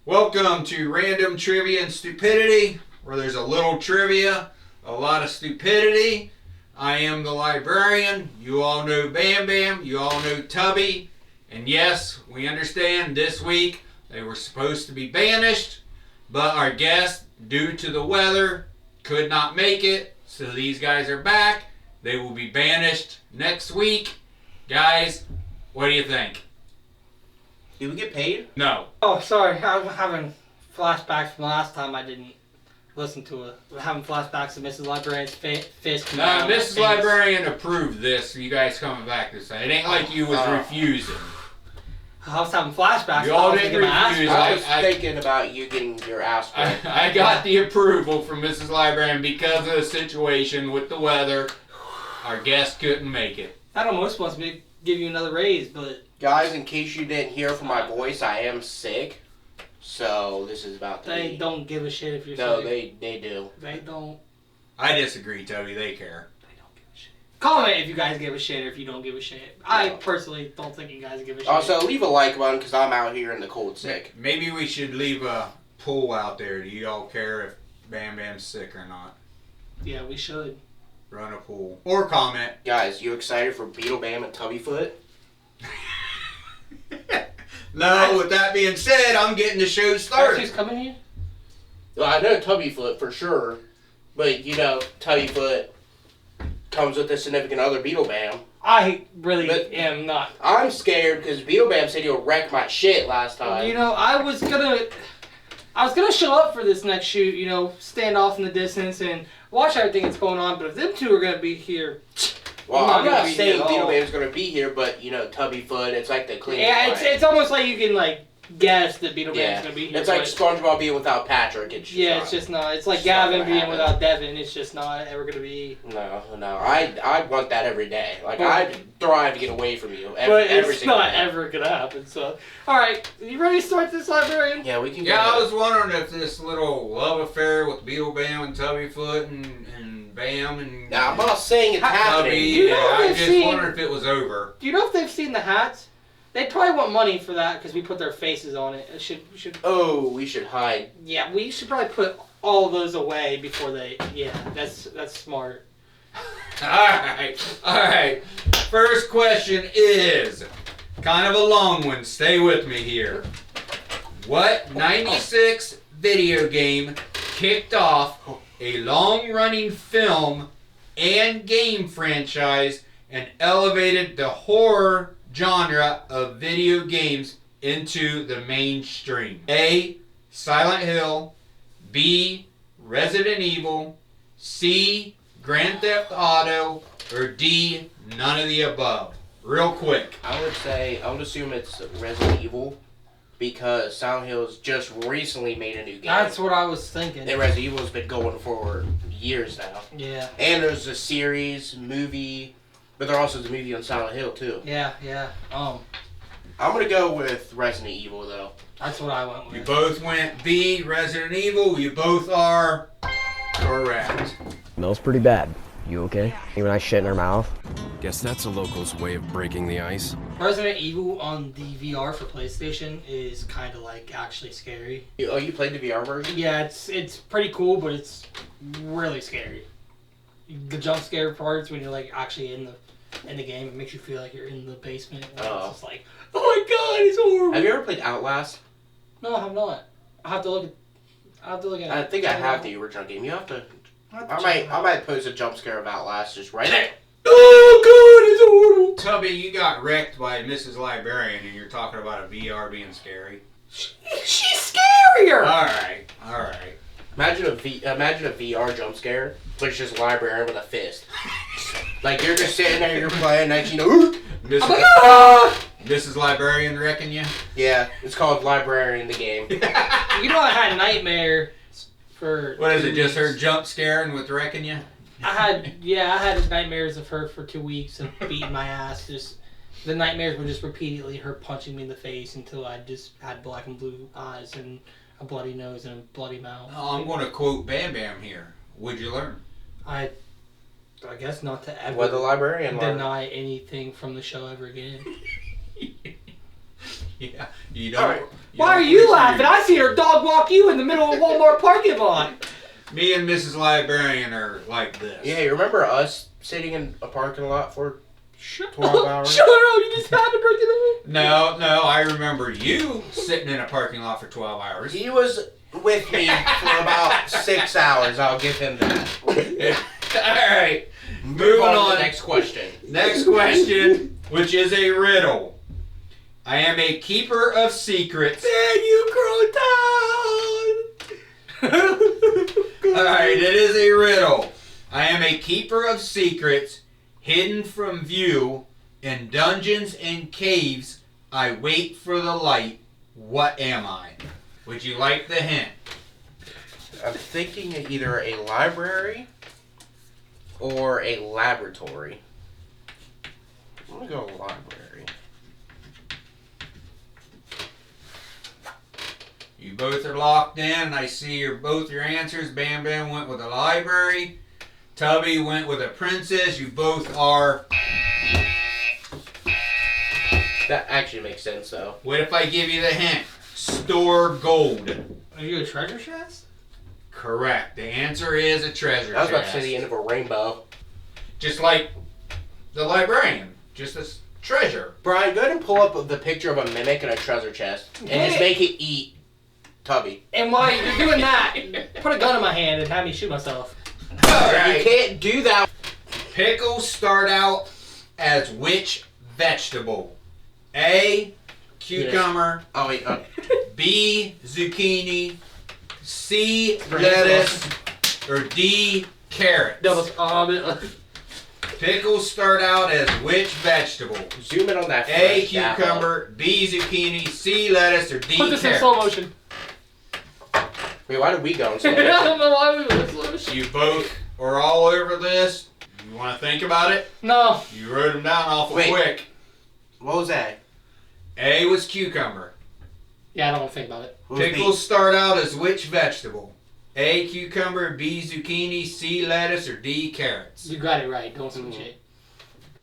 Welcome to Random Trivia and Stupidity, where there's a little trivia, a lot of stupidity. I am the librarian. You all know Bam Bam. You all know Tubby. And yes, we understand this week they were supposed to be banished, but our guest, due to the weather, could not make it. So these guys are back. They will be banished next week. Guys, what do you think? Do we get paid? No. Oh, sorry. I'm having flashbacks from last time I didn't listen to it. I'm having flashbacks of Mrs. Librarian's fist. Mrs. Librarian approved this, you guys coming back this time. It ain't like you was refusing. I was having flashbacks. You all didn't refuse. I was thinking about you getting your ass whooped. I got the approval from Mrs. Librarian because of the situation with the weather. Our guest couldn't make it. That almost wants me to give you another raise, but... Guys, in case you didn't hear from my voice, I am sick. So, this is about to They don't give a shit if you're sick. No, they do. They don't. I disagree, Toby. They care. They don't give a shit. Comment if you guys give a shit or if you don't give a shit. No. I personally don't think you guys give a shit. Also, leave a like button because I'm out here in the cold sick. Maybe we should leave a poll out there. Do you all care if Bam Bam's sick or not? Yeah, we should. Run a poll. Or comment. Guys, you excited for Beetle Bam and Tubbyfoot? No, with that being said, I'm getting the show started. Who's coming here? Well, I know Tubbyfoot for sure. But, you know, Tubbyfoot comes with a significant other, Beetle Bam. I really am not. I'm scared because Beetle Bam said he'll wreck my shit last time. You know, I was gonna show up for this next shoot, you know, stand off in the distance and watch everything that's going on, but if them two are gonna be here... Well, I'm not saying Beetle Bam's gonna be here, but, you know, Tubbyfoot, it's like the clean. Yeah, it's almost like you can, like, guess that Beetle Bam's gonna be here. It's like SpongeBob being without Patrick. It's just not. It's like Gavin being without Devin. It's just not ever gonna be. No. I want that every day. Like, I'd thrive to get away from you but it's not ever gonna happen, so. Alright, you ready to start this, librarian? Yeah, we can go. Yeah, I was wondering if this little love affair with Beetle Bam and Tubbyfoot and Bam and... Nah, I'm not saying it's happening. I just wondered if it was over. Do you know if they've seen the hats? They probably want money for that because we put their faces on it. We should. Oh, we should hide. Yeah, we should probably put all those away before they. Yeah, that's smart. All right. First question is kind of a long one. Stay with me here. What 96 video game kicked off a long-running film and game franchise and elevated the horror genre of video games into the mainstream? A. Silent Hill. B. Resident Evil. C. Grand Theft Auto. Or D. None of the above. Real quick. I would assume it's Resident Evil because Silent Hill's just recently made a new game. That's what I was thinking. And Resident Evil's been going for years now. Yeah. And there's a series, movie, but there also is a movie on Silent Hill too. Yeah. I'm gonna go with Resident Evil though. That's what I went with. You both went B, Resident Evil. You both are correct. Smells pretty bad. You okay? Even I shit in her mouth. Guess that's a local's way of breaking the ice. Resident Evil on the VR for PlayStation is kind of like actually scary. Oh, you played the VR version? Yeah, it's pretty cool, but it's really scary. The jump scare parts when you're like actually in the game, it makes you feel like you're in the basement. And it's just like, oh my god, it's horrible. Have you ever played Outlast? No, I have not. I have to look at it. I think I have the original game. You have to. I might post a jump scare of Outlast just right there. Oh god, it's horrible. Tubby, you got wrecked by Mrs. Librarian and you're talking about a VR being scary. She's scarier! Alright. Imagine a VR jump scare, but it's just Librarian with a fist. Like, you're just sitting there, you're playing, next you know, Mrs. Librarian wrecking you? Yeah, it's called Librarian the game. You know I had a nightmare for... What is it, just her jump scaring with wrecking you? I had nightmares of her for 2 weeks of beating my ass. Just the nightmares were just repeatedly her punching me in the face until I just had black and blue eyes and a bloody nose and a bloody mouth. Oh, I'm going to quote Bam Bam here. Would you learn? I guess not to ever What the librarian deny anything from the show ever again. Yeah, you don't. All right. Why are you laughing? I seen her dog walk you in the middle of a Walmart parking lot. Me and Mrs. Librarian are like this. Yeah, you remember us sitting in a parking lot for Shut 12 hours? Shut up! You just had to break it No, I remember you sitting in a parking lot for 12 hours. He was with me for about 6 hours. I'll give him that. Alright, Move moving on to on. the next question. Next question, which is a riddle. I am a keeper of secrets. Man, you grow Alright, it is a riddle. I am a keeper of secrets, hidden from view, in dungeons and caves. I wait for the light. What am I? Would you like the hint? I'm thinking either a library or a laboratory. I'm gonna go library. You both are locked in. I see both your answers. Bam Bam went with a library. Tubby went with a princess. You both are. That actually makes sense, though. What if I give you the hint? Store gold. Are you a treasure chest? Correct. The answer is a treasure I was about to chest. say the end of a rainbow. Just like the librarian. Just a treasure. Brian, go ahead and pull up the picture of a mimic in a treasure chest and just make it eat Tubby. And while you're doing that, put a gun in my hand and have me shoot myself. Alright. You can't do that. Pickles start out as which vegetable? A. Cucumber. Oh, wait. B. Zucchini. C. Lettuce. Or D. Carrots. Pickles start out as which vegetable? Zoom in on that A. first apple. Cucumber. B. Zucchini. C. Lettuce. Or D. Put this in carrots. slow motion. Wait, why did we go in I slow motion? don't know why we went slow motion. You both are all over this. You want to think about it? No. You wrote them down awful Wait. quick. What was that? A was cucumber. Yeah, I don't want to think about it. What was Pickles start out as which vegetable? A. Cucumber. B. Zucchini. C. Lettuce. Or D. Carrots. You got it right. Don't switch it. B?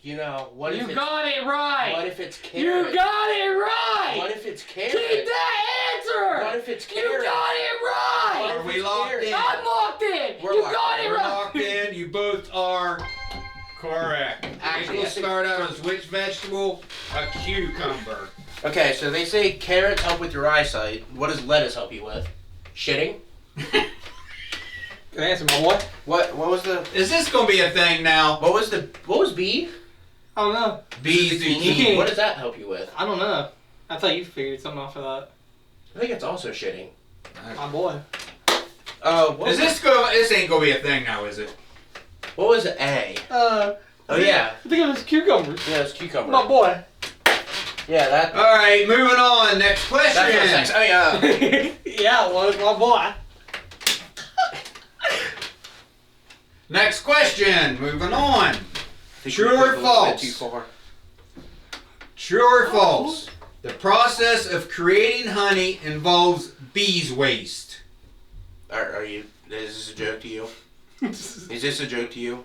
You know, what if You it's... got it right. What if it's You carrot? got it right. What if it's carrot? Keep that answer. What if it's You carrot? got it right. Are we locked in? I'm locked in. We're You locked got in. it We're right. locked in. You both are correct. Actually, I Pickles think- start out as which vegetable? A cucumber. Okay, so they say carrots help with your eyesight. What does lettuce help you with? Shitting? Good answer, my boy. What was the... Is this gonna be a thing now? What was B? I don't know. B. Zucchini. What does that help you with? I don't know. I thought you figured something off of that. I think it's also shitting. My boy. Is this go? This ain't gonna be a thing now, is it? What was A? Oh yeah. I think it was cucumbers. Yeah, it's cucumber. My boy. Yeah, that... All right, moving on. Next question. That's what sex... Oh, yeah. Yeah, it was my boy. Next question. Moving on. Think True we or took a little bit false? Too far. True or false? The process of creating honey involves bees waste. Are you... Is this a joke to you? Is this a joke to you?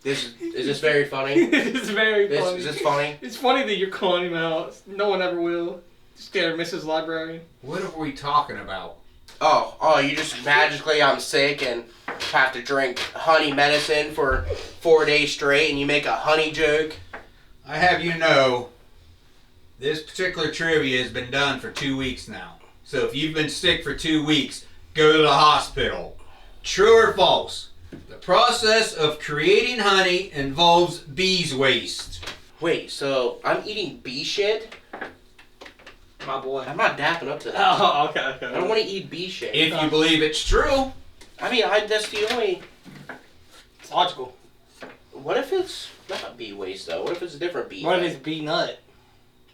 Is this very funny? It's very funny. Is this funny? It's funny that you're calling him out. No one ever will. Scared Mrs. Librarian. What are we talking about? Oh, you just magically I'm sick and have to drink honey medicine for 4 days straight and you make a honey joke? I have you know, this particular trivia has been done for 2 weeks now. So if you've been sick for 2 weeks, go to the hospital. True or false? The process of creating honey involves bees waste. Wait, so I'm eating bee shit? My boy. I'm not dapping up to that. Oh, okay. I don't want to eat bee shit. If you believe it's true. I mean, that's the only... It's logical. What if it's not bee waste, though? What if it's a different bee? What if it's bee nut?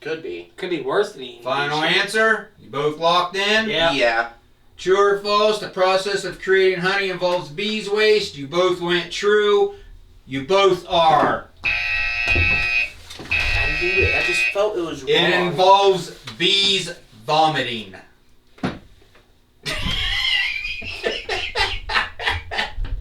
Could be. Could be worse than eating. Final bee shit. answer? You both locked in? Yeah. Yeah. True or false? The process of creating honey involves bees waste. You both went true. You both are. I knew it. I just felt it was wrong. It involves bees vomiting.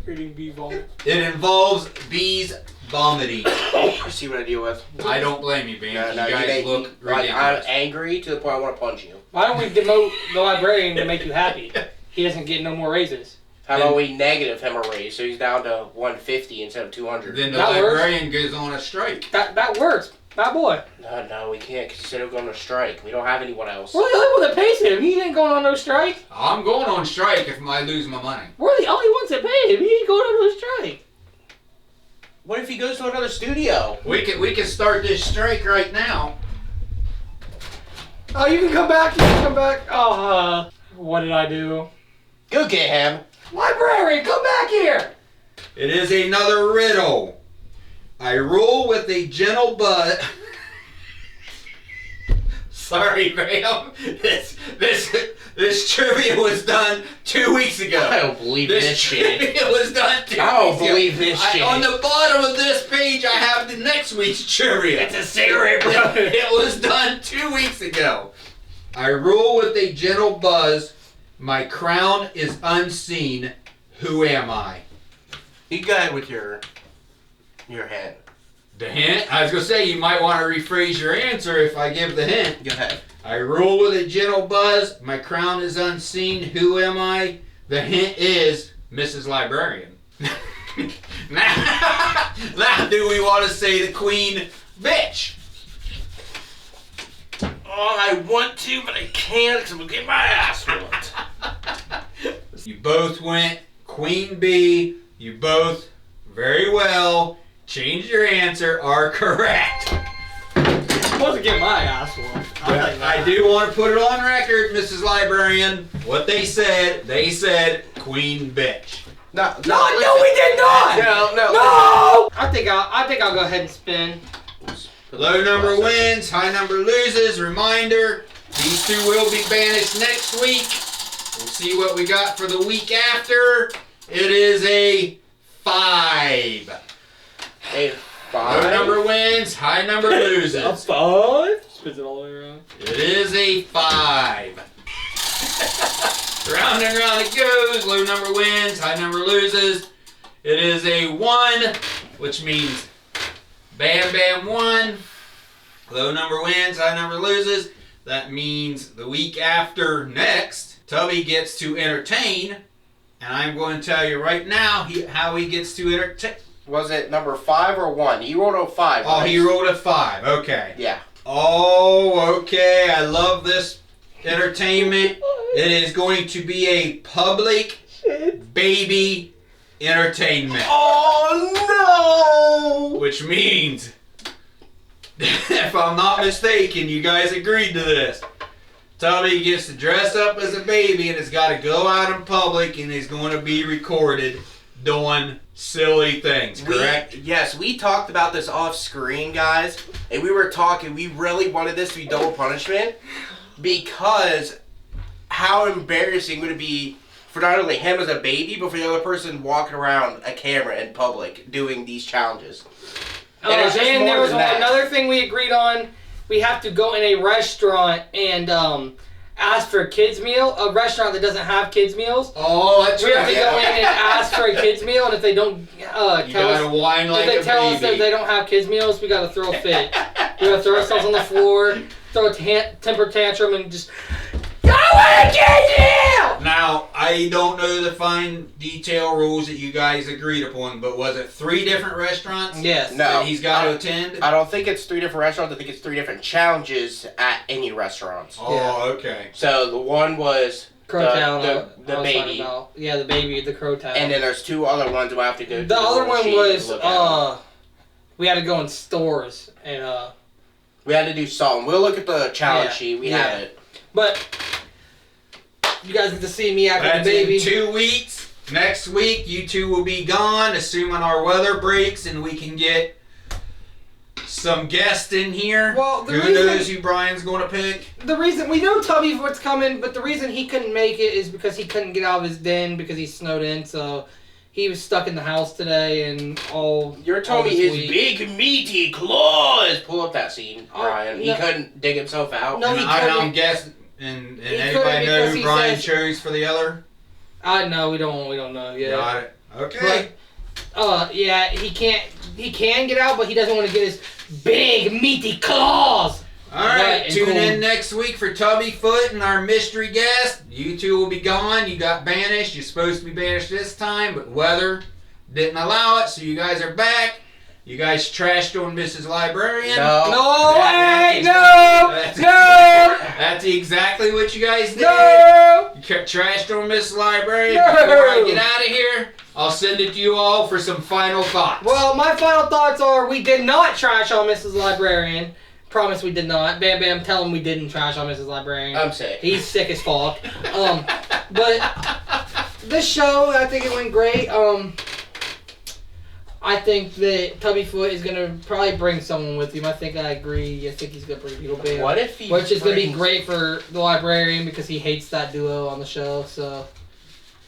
Eating bee vomit. It involves bees vomiting. You see what I deal with? I don't blame you, man. No, you guys look like, ridiculous. I'm angry to the point I want to punch you. Why don't we demote the librarian to make you happy? He doesn't get no more raises. How about we negative him a raise so he's down to 150 instead of 200? Then the That librarian goes on a strike. That works. Bad boy. No, we can't because he said he'll go on a strike. We don't have anyone else. We're the only one that pays him. He ain't going on no strike. I'm going on strike if I lose my money. We're the only ones that pay him. He ain't going on no strike. What if he goes to another studio? We can start this strike right now. Oh, you can come back. You can come back. Oh, what did I do? Go get him. Librarian, come back here. It is another riddle. I rule with a gentle buzz. Sorry, ma'am. This trivia was done 2 weeks ago. I don't believe this shit. Trivia was done 2 weeks ago. I don't believe this shit. On the bottom of this page, I have the next week's trivia. It's a cigarette, bro. It was done 2 weeks ago. I rule with a gentle buzz. My crown is unseen. Who am I? You go ahead with your hint. The hint? I was going to say, you might want to rephrase your answer if I give the hint. Go ahead. I rule with a gentle buzz. My crown is unseen. Who am I? The hint is Mrs. Librarian. now, do we want to say the queen bitch? Oh, I want to, but I can't because I'm going to get my ass whooped. You both went queen bee. You both, very well, changed your answer, are correct. I'm supposed to get my ass whooped. I do want to put it on record, Mrs. Librarian. What they said queen bitch. No, we did not. No. I think I'll go ahead and spin. Low number wins, high number loses. Reminder, these two will be banished next week. We'll see what we got for the week after. It is a 5. A 5. Low number wins, high number loses. 5? Spins it all the way around. It is a 5. Round and round it goes. Low number wins, high number loses. It is a 1, which means Bam Bam won. Low number wins, high number loses. That means the week after next, Tubby gets to entertain. And I'm going to tell you right now how he gets to entertain. Was it number 5 or 1? He rolled a 5. Oh, right? he rolled a 5. Okay. Yeah. Oh, okay. I love this entertainment. It is going to be a public baby entertainment. Oh, no! Which means, if I'm not mistaken, you guys agreed to this. Tubby gets to dress up as a baby and has got to go out in public and is going to be recorded doing silly things, correct? Yes, we talked about this off screen, guys. And we were talking, we really wanted this to be double punishment because how embarrassing would it be for not only him as a baby, but for the other person walking around a camera in public doing these challenges. And there was another thing we agreed on. We have to go in a restaurant and ask for a kids meal. A restaurant that doesn't have kids meals. Oh, that's we right. have to go in and ask for a kids meal, and if they don't tell us, like if they tell us that they don't have kids meals, we gotta throw a fit. We gotta throw ourselves on the floor, throw a temper tantrum, and just go away, kids meal. Now, I don't know the fine detail rules that you guys agreed upon, but was it 3 different restaurants? Yes. No. That he's got to attend? I don't think it's 3 different restaurants. I think it's 3 different challenges at any restaurants. Oh, okay. So the one was Crowtown. the baby. Yeah, the baby, the Crowtown. And then there's 2 other ones we'll have to go to. The other one was look at. we had to go in stores and we had to do something. We'll look at the challenge sheet. We have it. But you guys get to see me act like a That's baby. in 2 weeks. Next week, you two will be gone, assuming our weather breaks and we can get some guests in here. Well, who knows who Brian's going to pick? The reason we know Tubby's what's coming, but the reason he couldn't make it is because he couldn't get out of his den because he snowed in. So he was stuck in the house today and all. You're telling me his week. big meaty claws. Pull up that scene, Brian. He no. couldn't dig himself out. No, And he I'm couldn't. guessing, and He anybody couldn't know because who he Brian says- chose for the other? No, we don't know yet. Got it. Okay. Yeah, he can get out, but he doesn't want to get his big meaty claws. Alright, tune in next week for Tubby Foot and our mystery guest. You two will be gone. You got banished. You're supposed to be banished this time, but weather didn't allow it, so you guys are back. You guys trashed on Mrs. Librarian. No way! That's No! That's exactly what you guys did. No! You trashed on Mrs. Librarian. No! Before I get out of here, I'll send it to you all for some final thoughts. Well, my final thoughts are we did not trash on Mrs. Librarian. Promise we did not. Bam Bam, tell him we didn't trash on Mrs. Librarian. I'm sick. He's sick as fuck. But this show, I think it went great. I think that Tubbyfoot is gonna probably bring someone with him. I think I agree. I think he's gonna bring Beetle Bam. What if he Which is gonna be brings- great for the librarian because he hates that duo on the show. So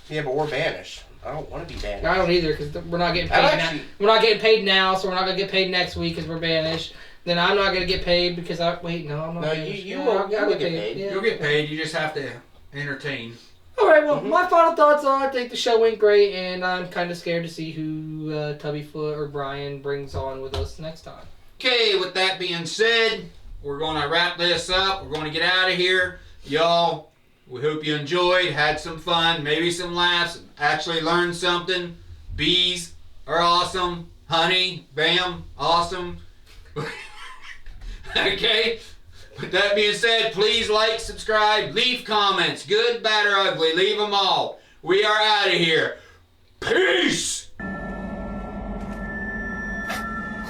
Yeah, but we're banished. I don't want to be banished. I don't either because we're not getting I'm paid now. actually- We're not getting paid now, so we're not gonna get paid next week because we're banished. Then I'm not gonna get paid because I'm not. No, banished. you Yeah, will- I'll you will get get paid. Yeah. You'll get paid. You just have to entertain. All right. Well, Mm-hmm. my final thoughts are I think the show went great, and I'm kind of scared to see who Tubbyfoot or Brian brings on with us next time. Okay, with that being said, we're going to wrap this up. We're going to get out of here. Y'all, we hope you enjoyed, had some fun, maybe some laughs, actually learned something. Bees are awesome. Honey, bam, awesome. Okay? With that being said, please like, subscribe, leave comments, good, bad, or ugly. Leave them all. We are out of here. Peace!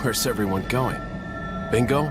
Where's everyone going? Bingo?